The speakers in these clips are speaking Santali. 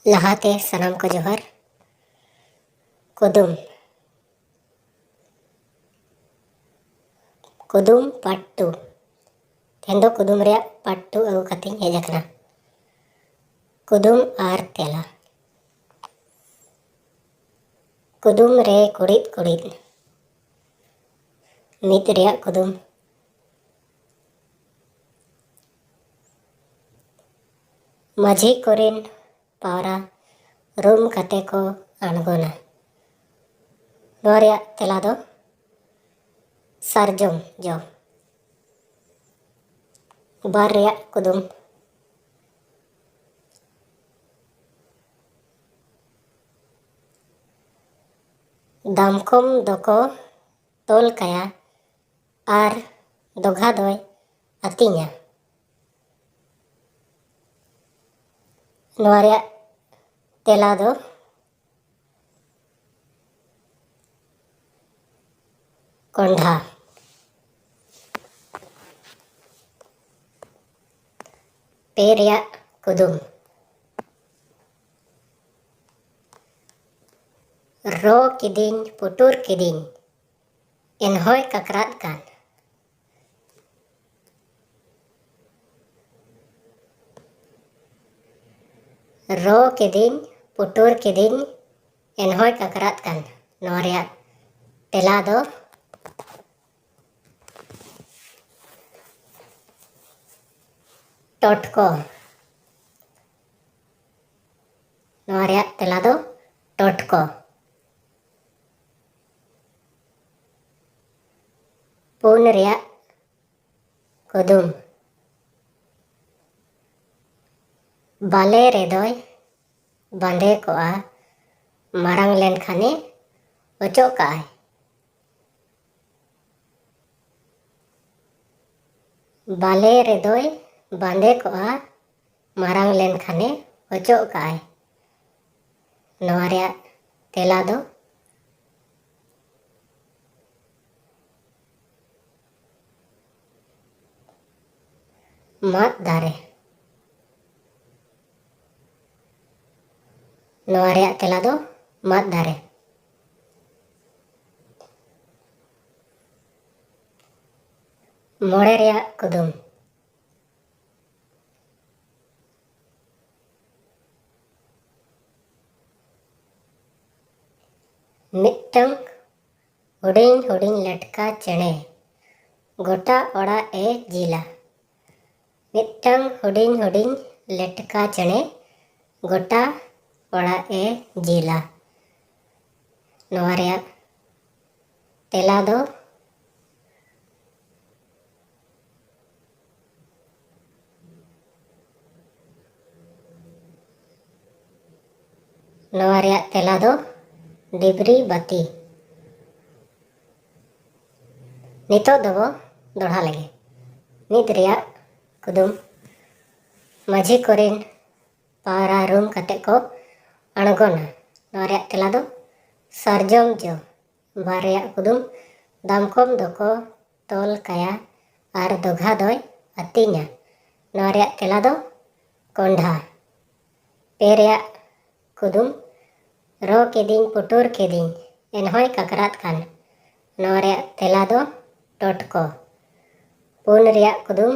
लहाते सनाम को जोहर। कुदुम कुदुम पार्ट 2 तेहन दो कुदुम रे पार्ट 2 अगु कते हेज आकना। कुदुम आर तेला। कुदुम रे कुड़िद कुड़िद नित रे कुदुम। माझी कोरिन पावरा रूम कते को अणगोना। नोआ रे तेला दो सारजम जो। बार रे कुदुम दामकम दोको तोल काया आर दोघा दोय अतिnya। नोआ रे तेला दो कोंढा। पे रे कुदुम रो किदिन पुटुर किदिन एनहोय ककरात कान। रो किदिन पुटुर किदिन एनहोय ककरात कान। नोआ रे तेला दो टोटको। नोआ रे तेला दो टोटको। पुन रे कुदुम बाले रे दोय बांधे कोआ मारांग लेन खाने ओचो काय। बाले रे दोय बांधे कोआ मारांग लेन खाने ओचो काय। नोआ रे तेला दो मात दारे। नोआ रे तेला दो मात दारे। मोड़े रे कुदुम मिट्टंग हुडिंग हुडिंग लटका चेणे गोटा ओड़ा ए जिला। मिट्टंग हुडिंग हुडिंग लटका चेणे गोटा ओड़ा ए जिला। नोआ रे तेला दो नोआ रे तेला दो डिबरी बाती। नितो दबो दोढ़ा लगे। नित रे कुदुम माझी कोरिन पावरा रूम कते को अणगोना। नोआ रे तेला दो सारजम जो। बार रे कुदुम दामकम दोको तोल काया आर दोघा दोय अतिnya। नोआ रे तेला दो कोंढा। पे रे कुदुम रो किदिन पुटुर किदिन एनहोय ककरात कान। नोआ रे तेला दो टोटको। पुन रे कुदुम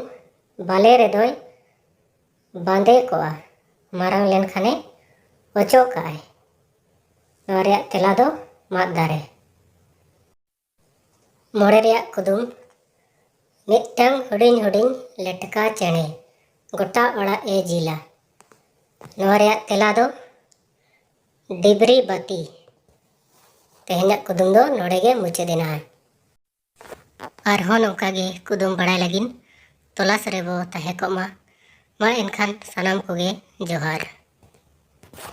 बाले रे दोय बांधे कोआ मारांग लेन खाने ओचो काय। नोआ रे तेला दो मात दारे। मोड़े रे कुदुम मिट्टंग हुडिंग हुडिंग लटका चेणे गोटा ओड़ा ए जिला। नोआ रे तेला दो डिबरी बाती। तेहना कुदुम दो नोड़े गे मुचादेना। आरहों नोंका गे कुदुम बड़ाय लगिन तलाश रेबो ताहे को मा एनखान सनाम कोगे जोहार।